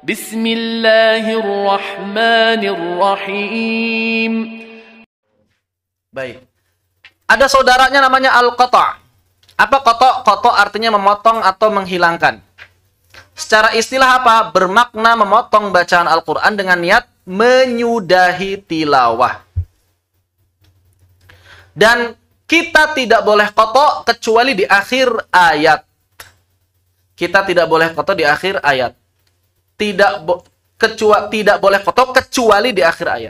Bismillahirrahmanirrahim. Baik. Ada saudaranya namanya al-qata'. Apa qata'? Qata' artinya memotong atau menghilangkan. Secara istilah apa? Bermakna memotong bacaan Al-Quran dengan niat menyudahi tilawah. Dan kita tidak boleh qata' kecuali di akhir ayat. Kita tidak boleh qata' di akhir ayat. Tidak boleh qata' kecuali di akhir ayat.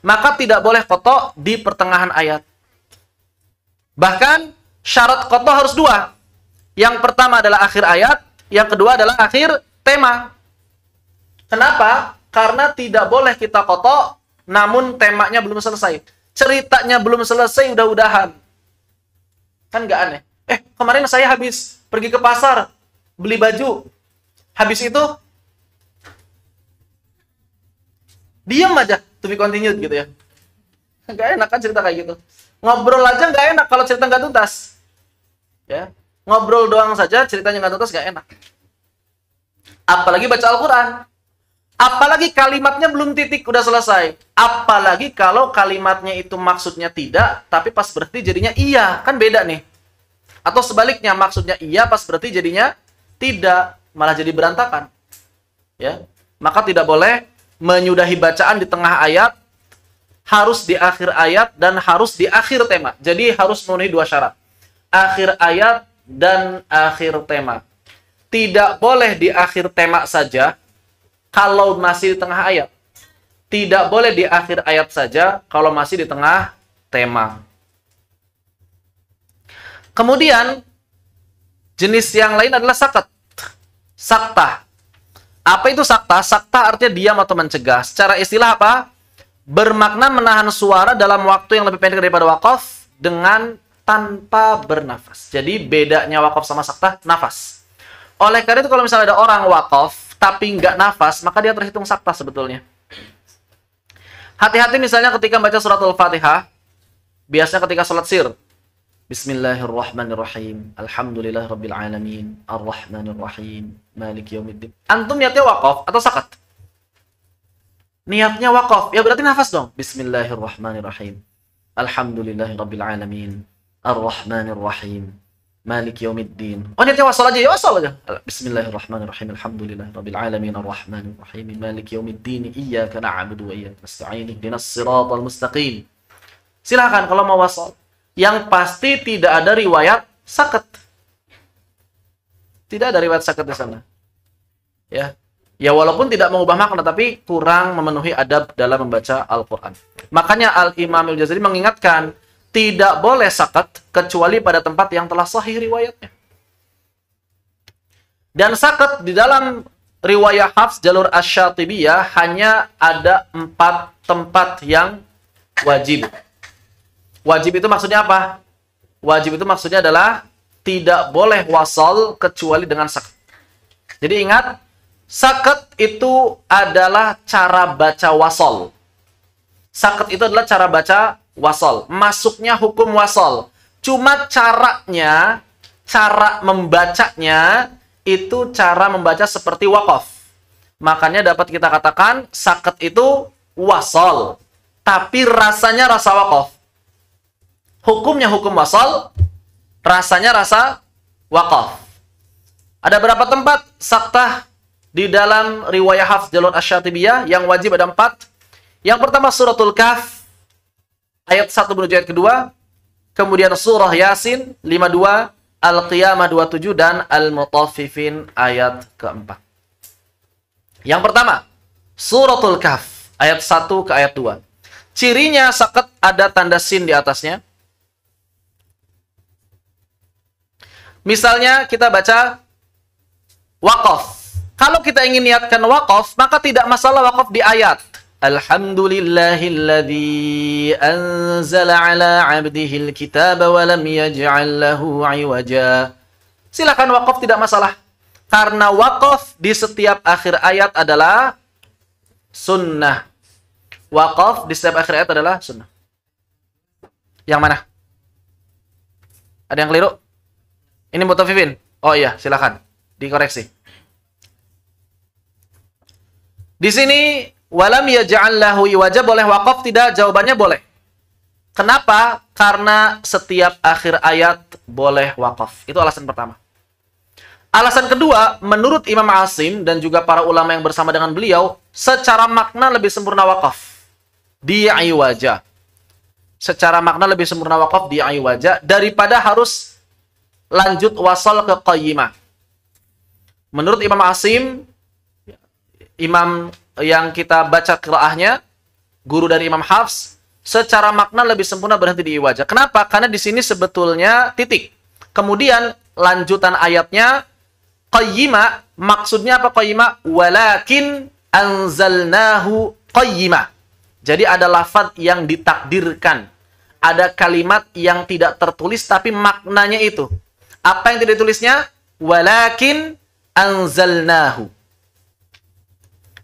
Maka tidak boleh qata' di pertengahan ayat. Bahkan syarat qata' harus dua. Yang pertama adalah akhir ayat, yang kedua adalah akhir tema. Kenapa? Karena tidak boleh kita qata' namun temanya belum selesai. Ceritanya belum selesai udah-udahan. Kan nggak aneh. Kemarin saya habis pergi ke pasar beli baju. Habis itu diam aja, to be continued gitu ya. Nggak enak kan cerita kayak gitu. Ngobrol aja nggak enak kalau cerita nggak tuntas. Ya, ngobrol doang saja ceritanya nggak tuntas nggak enak. Apalagi baca Al-Quran. Apalagi kalimatnya belum titik udah selesai. Apalagi kalau kalimatnya itu maksudnya tidak, tapi pas berhenti jadinya iya, kan beda nih. Atau sebaliknya maksudnya iya, pas berhenti jadinya tidak, malah jadi berantakan. Ya, maka tidak boleh menyudahi bacaan di tengah ayat, harus di akhir ayat dan harus di akhir tema. Jadi harus memenuhi dua syarat. Akhir ayat dan akhir tema. Tidak boleh di akhir tema saja kalau masih di tengah ayat. Tidak boleh di akhir ayat saja kalau masih di tengah tema. Kemudian jenis yang lain adalah sakat. Saktah. Apa itu saktah? Saktah artinya diam atau mencegah. Secara istilah apa? Bermakna menahan suara dalam waktu yang lebih pendek daripada waqaf dengan tanpa bernafas. Jadi bedanya waqaf sama saktah, nafas. Oleh karena itu kalau misalnya ada orang waqaf tapi nggak nafas, maka dia terhitung saktah sebetulnya. Hati-hati misalnya ketika baca surat Al-Fatihah, biasanya ketika sholat sir. Bismillahirrahmanirrahim. Alhamdulillahirabbil alamin. Arrahmanirrahim. Maliki yaumiddin. Antum niatnya waqaf atau sakat? Niatnya waqaf. Ya berarti nafas dong. Bismillahirrahmanirrahim. Alhamdulillahirabbil alamin. Arrahmanirrahim. Maliki yaumiddin. Oh, niatnya wasal aja. Ya wasal aja. Bismillahirrahmanirrahim. Alhamdulillahirabbil alamin. Arrahmanirrahim. Maliki yaumiddin. Iyyaka na'budu wa iyyaka nasta'in. Ihdinas siratal mustaqim. Silakan kalau mau wasal. Yang pasti tidak ada riwayat sakat. Tidak ada riwayat sakat di sana. Ya. Ya walaupun tidak mengubah makna tapi kurang memenuhi adab dalam membaca Al-Qur'an. Makanya Al-Imam Al-Jazari mengingatkan tidak boleh sakat kecuali pada tempat yang telah sahih riwayatnya. Dan sakat di dalam riwayat Hafs jalur Asy-Syatibiyah hanya ada 4 tempat yang wajib. Wajib itu maksudnya apa? Wajib itu maksudnya adalah tidak boleh wasal kecuali dengan sakat. Jadi ingat, sakat itu adalah cara baca wasal. Sakat itu adalah cara baca wasal. Masuknya hukum wasal. Cuma caranya, cara membacanya, itu cara membaca seperti waqaf. Makanya dapat kita katakan, sakat itu wasal. Tapi rasanya rasa waqaf. Hukumnya hukum wasal, rasanya rasa waqaf. Ada berapa tempat saktah di dalam riwayat Hafs jalur Asy-Syatibiyah? Yang wajib ada 4. Yang pertama suratul Kahf ayat 1 menuju ayat kedua, kemudian surah Yasin 52, Al-Qiyamah 27 dan Al-Mutaffifin ayat keempat. Yang pertama, suratul Kahf ayat 1 ke ayat 2. Cirinya sakat ada tanda sin di atasnya. Misalnya kita baca waqaf. Kalau kita ingin niatkan waqaf, maka tidak masalah waqaf di ayat. Alhamdulillahilladzi anzala ala 'abdihil kitaba wa lam yaj'al lahu 'iwaja. Silakan waqaf, tidak masalah. Karena waqaf di setiap akhir ayat adalah sunnah. Waqaf di setiap akhir ayat adalah sunnah. Yang mana? Ada yang keliru? Ini mutaffifin. Oh iya, silakan dikoreksi. Di sini walam yaj'al lahu iwaja boleh waqaf tidak? Jawabannya boleh. Kenapa? Karena setiap akhir ayat boleh waqaf. Itu alasan pertama. Alasan kedua, menurut Imam Asim dan juga para ulama yang bersama dengan beliau, secara makna lebih sempurna waqaf di iwaja. Secara makna lebih sempurna waqaf di iwaja daripada harus lanjut wasal ke qayyimah. Menurut Imam Asim, imam yang kita baca qiraahnya, guru dari Imam Hafs, secara makna lebih sempurna berhenti di iwaja. Kenapa? Karena di sini sebetulnya titik. Kemudian lanjutan ayatnya qayyima, maksudnya apa qayyima? Walakin anzalnahu qayyima. Jadi ada lafaz yang ditakdirkan. Ada kalimat yang tidak tertulis tapi maknanya itu. Apa yang tidak ditulisnya? Walakin anzalnahu.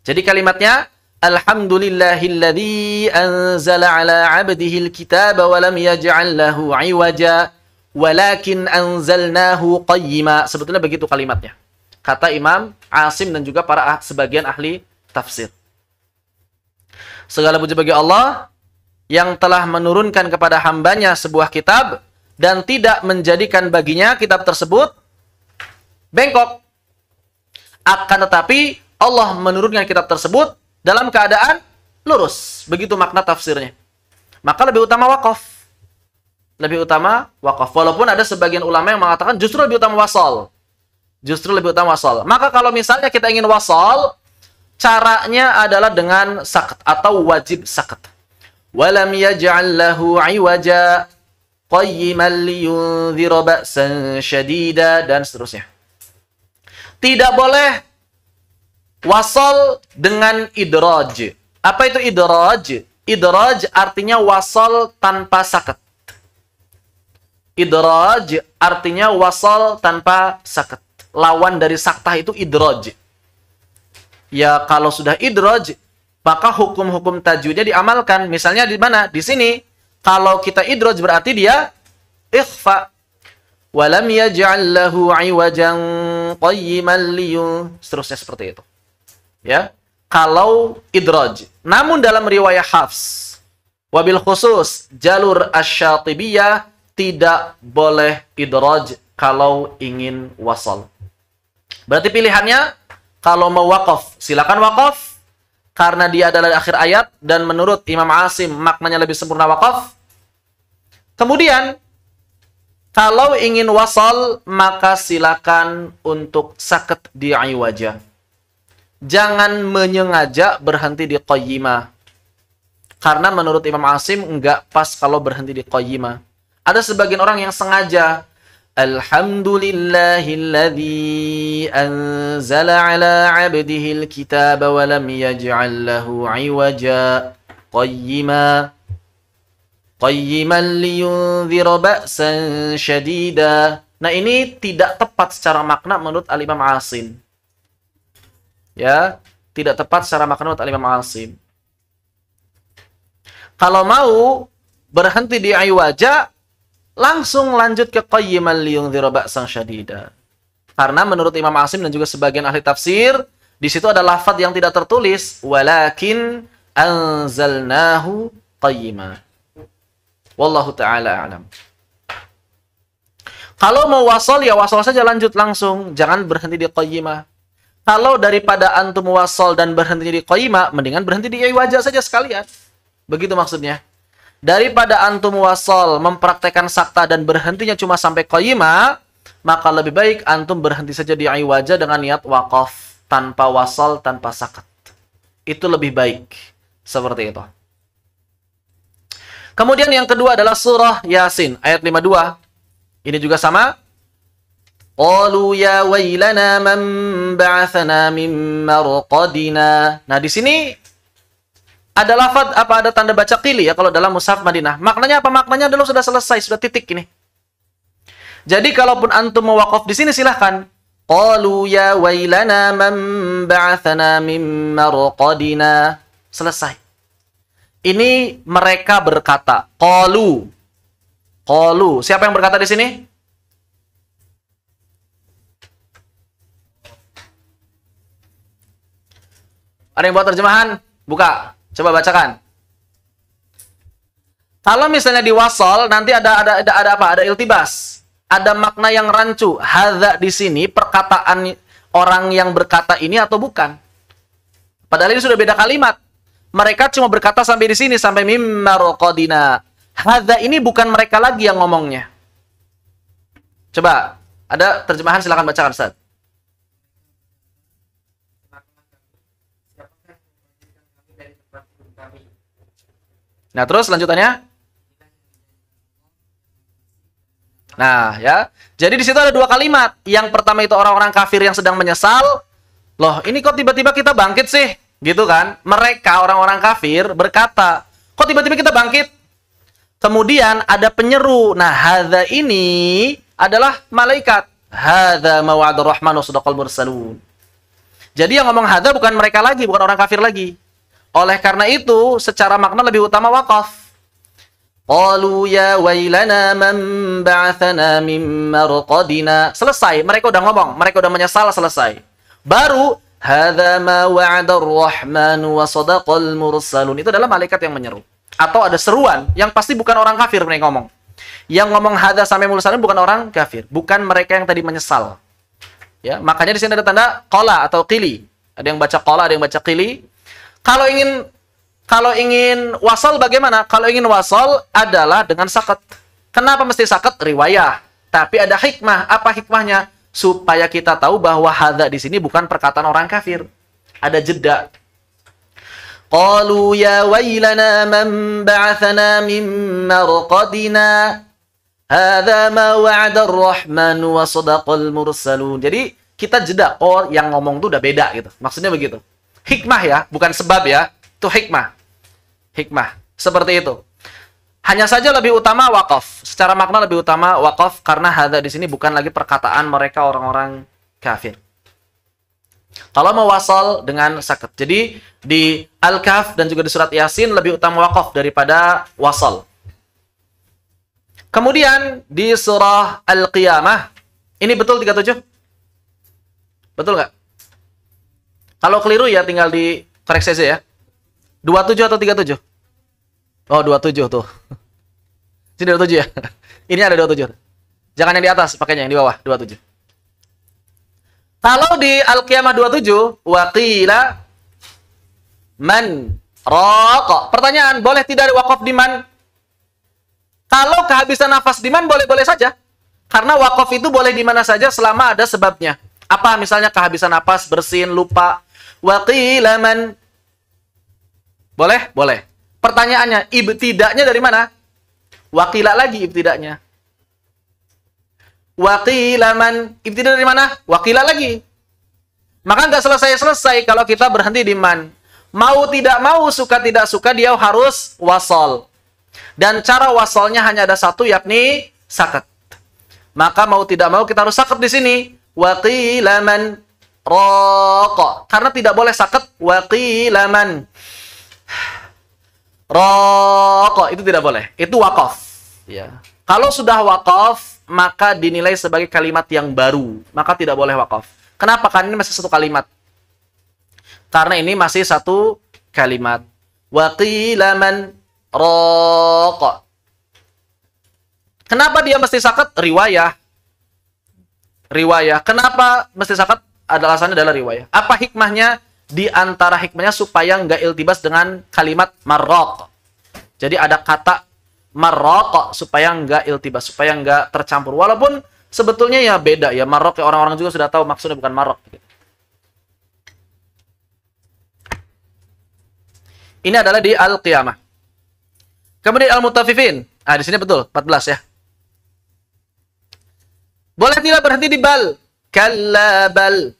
Jadi kalimatnya alhamdulillahilladzi anzala ala 'abdihi alkitaba wa lam yaj'al lahu 'iwaja walakin anzalnahu qayyima. Sebetulnya begitu kalimatnya. Kata Imam Asim dan juga para sebagian ahli tafsir. Segala puji bagi Allah yang telah menurunkan kepada hambanya sebuah kitab dan tidak menjadikan baginya kitab tersebut bengkok. Akan tetapi Allah menurunkan kitab tersebut dalam keadaan lurus. Begitu makna tafsirnya. Maka lebih utama waqaf. Lebih utama waqaf. Walaupun ada sebagian ulama yang mengatakan justru lebih utama wasal. Justru lebih utama wasal. Maka kalau misalnya kita ingin wasal, caranya adalah dengan saqat atau wajib saqat. Walam yaj'al lahu 'iwaja qayyiman liyunzira ba'san syadida dan seterusnya. Tidak boleh wasal dengan idraj. Apa itu idraj? Idraj artinya wasal tanpa sakat. Idraj artinya wasal tanpa sakat. Lawan dari saktah itu idraj. Ya kalau sudah idraj, maka hukum-hukum tajwidnya diamalkan. Misalnya di mana? Di sini. Kalau kita idraj berarti dia ikhfa. Walam yaj'al lahu 'iwajan qayyiman liyun. Seterusnya seperti itu. Ya, kalau idraj. Namun dalam riwayat Hafs, wabil khusus jalur asy-Syatibiyah tidak boleh idraj kalau ingin wasal. Berarti pilihannya kalau mau waqaf, silakan waqaf karena dia adalah akhir ayat dan menurut Imam Asim maknanya lebih sempurna waqaf. Kemudian kalau ingin wasal maka silakan untuk sakat di iwaja. Jangan menyengaja berhenti di qayyimah. Karena menurut Imam Asim enggak pas kalau berhenti di qayyimah. Ada sebagian orang yang sengaja alhamdulillahilladzi anzala ala 'abdihi alkitaba wa lam yaj'al lahu 'iwaja qayyiman liyunzira ba'san syadida. Nah, ini tidak tepat secara makna menurut Al-Imam Asim. Ya, tidak tepat secara makna menurut Imam Asim. Kalau mau berhenti di iwaja, langsung lanjut ke qayyiman liyunzira ba'san syadida. Karena menurut Imam Asim dan juga sebagian ahli tafsir, di situ ada lafaz yang tidak tertulis, walakin anzalnahu qayyima. Wallahu taala a'lam. Kalau mau wasal ya wasal saja, lanjut langsung, jangan berhenti di qayyimah. Kalau daripada antum wasal dan berhenti di qayyimah, mendingan berhenti di iwaja saja sekalian. Begitu maksudnya. Daripada antum wasal mempraktekkan sakta dan berhentinya cuma sampai qayyimah, maka lebih baik antum berhenti saja di iwaja dengan niat waqaf, tanpa wasal, tanpa sakat. Itu lebih baik. Seperti itu. Kemudian yang kedua adalah surah Yasin, ayat 52. Ini juga sama. Qalu ya wailana man ba'athana min marqadina. Nah, di sini ada lafaz apa ada tanda baca qili ya kalau dalam mushaf Madinah. Maknanya apa? Maknanya adalah sudah selesai, sudah titik ini. Jadi kalaupun antum mau waqaf di sini silahkan. Qalu ya wailana man ba'athana min marqadina. Selesai. Ini mereka berkata. Qalu. Qalu. Siapa yang berkata di sini? Ada yang buat terjemahan? Buka. Coba bacakan. Kalau misalnya di wasol, nanti ada apa? Ada iltibas. Ada makna yang rancu. Hadza di sini perkataan orang yang berkata ini atau bukan? Padahal ini sudah beda kalimat. Mereka cuma berkata sampai di sini, sampai mimma raqadina. Hadza ini bukan mereka lagi yang ngomongnya. Coba, ada terjemahan, silakan bacakan, Ustaz. Nah, terus lanjutannya? Nah, ya. Jadi di situ ada dua kalimat. Yang pertama itu orang-orang kafir yang sedang menyesal. Loh, ini kok tiba-tiba kita bangkit sih? Gitu kan? Mereka, orang-orang kafir, berkata, kok tiba-tiba kita bangkit? Kemudian ada penyeru. Nah, hadza ini adalah malaikat. Hadza ma wa'adur rahman wa sadaqal mursalun. Jadi yang ngomong hadza bukan mereka lagi, bukan orang kafir lagi. Oleh karena itu, secara makna lebih utama waqaf. Qalu ya wailana man ba'athana min marqadina. Selesai, mereka udah ngomong, mereka udah menyesal, selesai. Baru hadza ma wa'adar rahman wa sadaqal mursalun. Itu adalah malaikat yang menyeru. Atau ada seruan yang pasti bukan orang kafir mereka ngomong. Yang ngomong hadza sampai mursalun bukan orang kafir, bukan mereka yang tadi menyesal. Ya, makanya di sini ada tanda qala atau qili. Ada yang baca qala, ada yang baca qili. Kalau ingin wasal bagaimana? Kalau ingin wasal adalah dengan sakat. Kenapa mesti sakat? Riwayah. Tapi ada hikmah. Apa hikmahnya? Supaya kita tahu bahwa hadza di sini bukan perkataan orang kafir. Ada jeda. Qalu ya wailana man ba'athana min marqadina. Hadza ma wa'ada ar-rahman wa sadaqal mursalun. Jadi kita jeda. Oh, yang ngomong itu udah beda gitu. Maksudnya begitu. Hikmah ya, bukan sebab ya. Itu hikmah. Hikmah. Seperti itu. Hanya saja lebih utama waqaf. Secara makna lebih utama waqaf karena hadza di sini bukan lagi perkataan mereka orang-orang kafir. Kalau mau wasal dengan sakat. Jadi di Al-Kahf dan juga di surat Yasin lebih utama waqaf daripada wasal. Kemudian di surah Al-Qiyamah, ini betul 37? Betul nggak? Kalau keliru ya tinggal dikoreksi aja ya. 27 atau 37? Oh, 27 tuh. Sini 27 ya. Ini ada 27. Jangan yang di atas, pakainya yang di bawah, 27. Kalau di Al-Qiyamah 27, waqila man raqa. Pertanyaan, boleh tidak wakaf di man? Kalau kehabisan nafas di man, boleh-boleh saja. Karena wakaf itu boleh di mana saja selama ada sebabnya. Apa misalnya kehabisan nafas, bersin, lupa. Waqila man. Boleh? Boleh. Pertanyaannya, ibtida'nya dari mana? Waqila lagi ibtida'nya. Waqila man. Ibtida' dari mana? Waqila lagi. Maka nggak selesai-selesai kalau kita berhenti di man. Mau tidak mau, suka tidak suka, dia harus wasol. Dan cara wasolnya hanya ada satu, yakni sakat. Maka mau tidak mau kita harus sakat di sini. Waqila man raqa. Karena tidak boleh sakat. Waqila man raqa. Itu tidak boleh. Itu waqaf. Ya. Kalau sudah waqaf, maka dinilai sebagai kalimat yang baru. Maka tidak boleh waqaf. Kenapa? Karena ini masih satu kalimat. Karena ini masih satu kalimat. Waqila man raqa. Kenapa dia mesti sakat? Riwayah. Riwayah. Kenapa mesti sakat? Alasannya adalah riwayah. Apa hikmahnya? Di antara hikmahnya supaya nggak iltibas dengan kalimat marraq. Jadi ada kata marraq supaya nggak iltibas, supaya nggak tercampur. Walaupun sebetulnya ya beda ya. Marraq ya orang-orang juga sudah tahu maksudnya bukan marraq. Ini adalah di Al-Qiyamah. Kemudian Al-Mutaffifin. Ah, di sini betul 14 ya. Boleh tidak berhenti di bal? Kalla bal.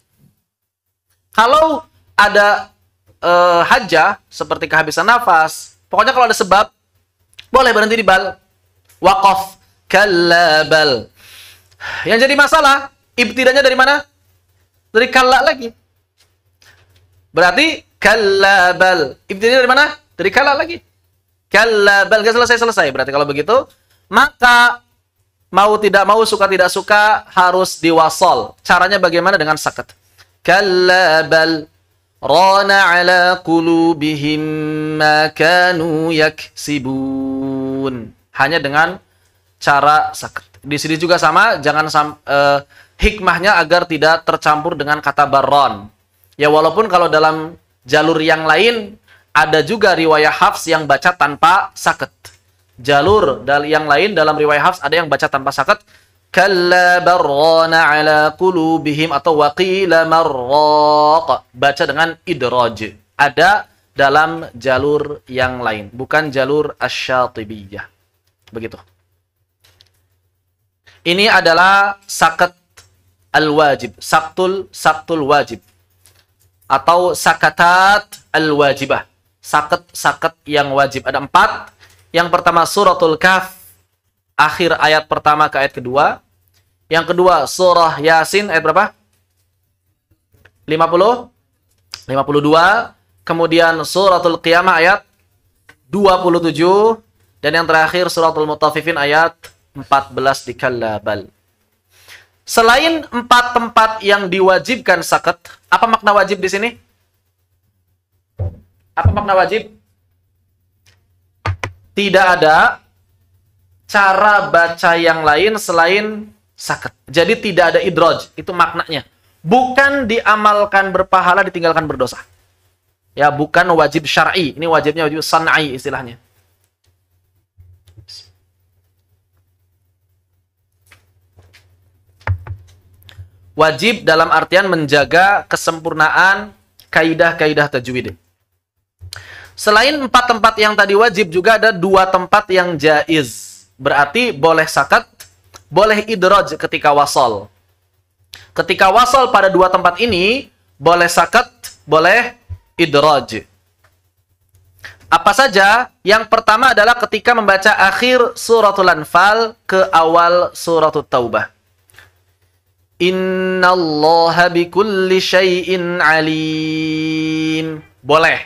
Kalau ada hajah seperti kehabisan nafas, pokoknya kalau ada sebab boleh berhenti di bal. Waqaf. Kalla bal. Yang jadi masalah ibtidanya dari mana? Dari kalla lagi. Berarti kalla bal. Ibtidanya dari mana? Dari kalla lagi. Kalla bal. Gak selesai-selesai. Berarti kalau begitu, maka mau tidak mau, suka tidak suka harus diwasol. Caranya bagaimana? Dengan sakat. Kalla bal. Rana ala qulubihim ma kanu yaksibun. Hanya dengan cara sakit. Di sini juga sama, jangan hikmahnya agar tidak tercampur dengan kata barron. Ya walaupun kalau dalam jalur yang lain ada juga riwayah Hafs yang baca tanpa sakit. Jalur yang lain dalam riwayah Hafs ada yang baca tanpa sakit. Kalla barrana ala qulubihim atau waqila marraq. Baca dengan idraj. Ada dalam jalur yang lain, bukan jalur asy-Syatibiyah. Begitu. Ini adalah sakat al-wajib, saktul wajib. Atau sakatat al-wajibah. Sakat yang wajib. Ada 4. Yang pertama suratul Kahf, akhir ayat pertama ke ayat kedua. Yang kedua surah Yasin, ayat berapa? 50? 52. Kemudian suratul Qiyamah ayat 27. Dan yang terakhir suratul Mutaffifin ayat 14 di Kallabal. Selain 4 tempat yang diwajibkan sakat, apa makna wajib di sini? Apa makna wajib? Tidak ada cara baca yang lain selain sakat. Jadi tidak ada idraj, itu maknanya. Bukan diamalkan berpahala, ditinggalkan berdosa. Ya, bukan wajib syar'i, ini wajibnya wajib san'i istilahnya. Wajib dalam artian menjaga kesempurnaan kaidah-kaidah tajwid. Selain 4 tempat yang tadi wajib, juga ada 2 tempat yang jaiz. Berarti boleh sakat, boleh idraj ketika wasal. Ketika wasal pada 2 tempat ini, boleh sakat, boleh idraj. Apa saja? Yang pertama adalah ketika membaca akhir suratul Anfal ke awal suratul Taubah. Innallaha bikulli syai'in alim. Boleh.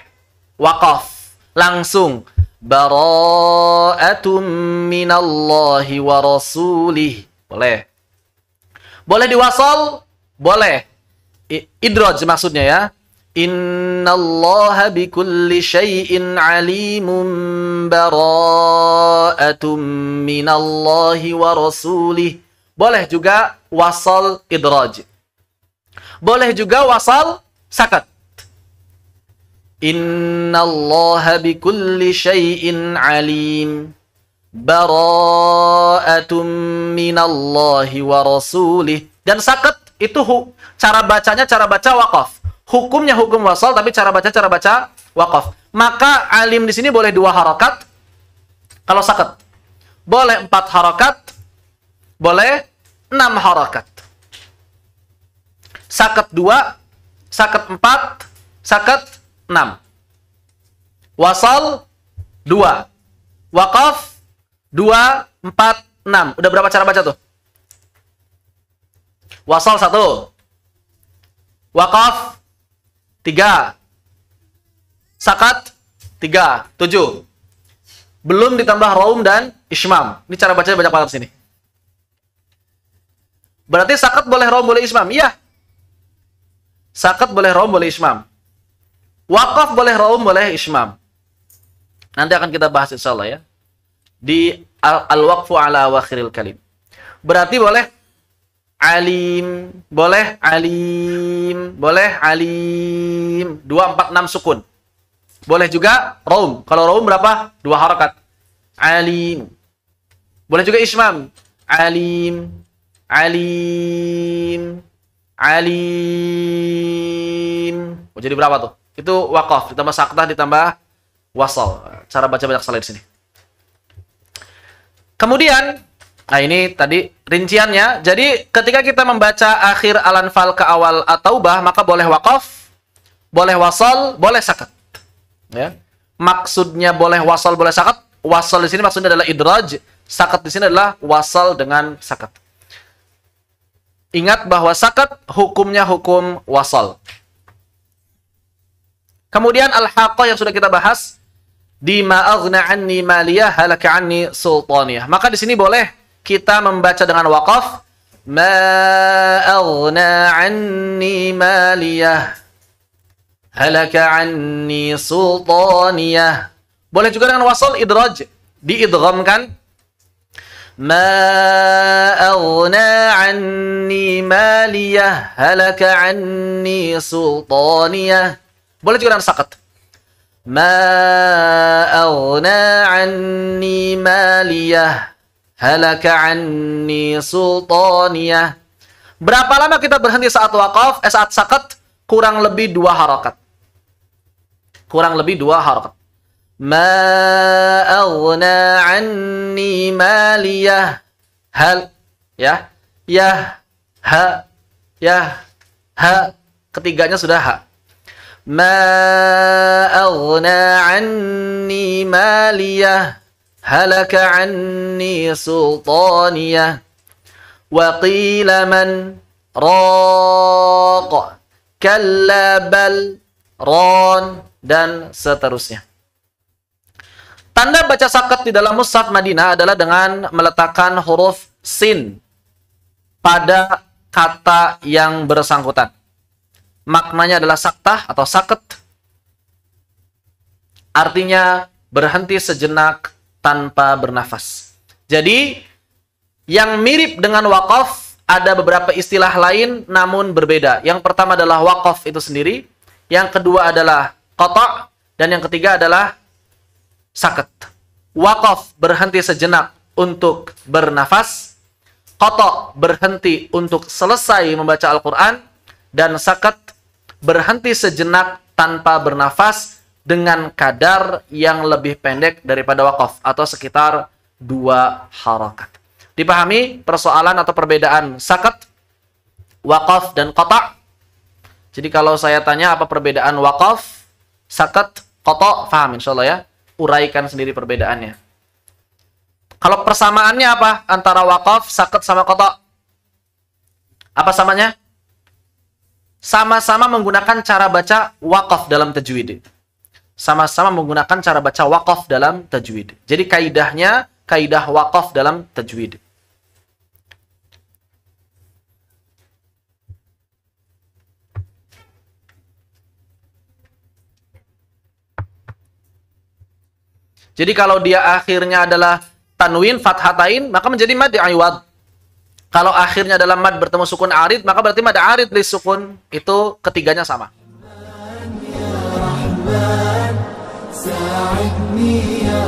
Waqaf. Langsung. Bara'atum minallahi wa rasulih. Boleh. Boleh diwasal? Boleh. Idraj maksudnya ya. Innallaha bikulli syai'in alimun bara'atum minallahi wa rasulih. Boleh juga wasal idraj. Boleh juga wasal sakat. Innallaha bikulli syai'in alim. Bara'atum minallahi wa rasulih. Dan sakat itu cara bacanya cara baca waqaf. Hukumnya hukum wasal tapi cara baca waqaf. Maka alim di sini boleh 2 harakat. Kalau sakat. Boleh 4 harakat. Boleh 6 harakat. Sakat 2, sakat 4, sakat 6. Wasal 2. Waqaf 2, 4, 6. Udah berapa cara baca tuh? Wasal 1. Waqaf 3. Sakat 3, 7. Belum ditambah raum dan ismam. Ini cara bacanya banyak banget sini. Berarti sakat boleh raum boleh ismam. Iya. Sakat boleh raum boleh ismam. Waqaf boleh raum boleh ismam. Nanti akan kita bahas insyaallah ya. Di al-waqfu ala awakhiril kalim. Berarti boleh alim, boleh alim, boleh alim. 2, 4, 6 sukun. Boleh juga raum. Kalau raum berapa? 2 harakat. Alim. Boleh juga ismam. Alim. Alim. Alim. Oh, jadi berapa tuh? Itu waqaf. Ditambah saktah, ditambah wasal. Cara baca banyak salah di sini. Kemudian, nah ini tadi rinciannya. Jadi ketika kita membaca akhir Al-Anfal ke awal At-Taubah, maka boleh waqaf, boleh wasal, boleh sakat. Ya. Maksudnya boleh wasal, boleh sakat. Wasal di sini maksudnya adalah idraj. Sakat di sini adalah wasal dengan sakat. Ingat bahwa sakat hukumnya hukum wasal. Kemudian al-haqqah yang sudah kita bahas, di ma aghna anni maliyah halaka anni sultaniyah. Maka di sini boleh kita membaca dengan waqaf, ma aghna anni maliyah. halaka anni sultaniyah. Boleh juga dengan wasl idraj, diidghamkan. Ma aghna anni maliyah halaka anni sultaniyah. Boleh juga dengan saqat. Ma aghna anni maliyah halaka anni sultaniyah. Berapa lama kita berhenti saat waqaf? Saat saqat? Kurang lebih 2 harakat. Kurang lebih 2 harakat. Ma aghna anni maliyah hal ya ha ketiganya sudah ha. Ma aghna anni maliyah halaka anni sultaniyah wa qila man raq kalla bal ron dan seterusnya. Tanda baca saqat di dalam mushaf Madinah adalah dengan meletakkan huruf sin pada kata yang bersangkutan. Maknanya adalah saktah atau saqat. Artinya berhenti sejenak tanpa bernafas. Jadi, yang mirip dengan waqaf ada beberapa istilah lain namun berbeda. Yang pertama adalah waqaf itu sendiri. Yang kedua adalah qata'. Dan yang ketiga adalah saqat. Waqaf berhenti sejenak untuk bernafas. Qata' berhenti untuk selesai membaca Al-Quran. Dan saqat berhenti sejenak tanpa bernafas dengan kadar yang lebih pendek daripada waqaf atau sekitar 2 harakat. Dipahami persoalan atau perbedaan saqat, waqaf, dan qata'? Jadi kalau saya tanya apa perbedaan waqaf, saqat, qata', paham insyaallah ya? Uraikan sendiri perbedaannya. Kalau persamaannya apa antara waqaf, saqat, sama qata'? Apa samanya? Sama-sama menggunakan cara baca waqaf dalam tajwid. Sama-sama menggunakan cara baca waqaf dalam tajwid. Jadi kaidahnya kaidah waqaf dalam tajwid. Jadi kalau dia akhirnya adalah tanwin fathatain, maka menjadi mad iwad. Kalau akhirnya adalah mad bertemu sukun arid, maka berarti mad arid li sukun. Itu ketiganya sama. Ya Rahman, sa'idni ya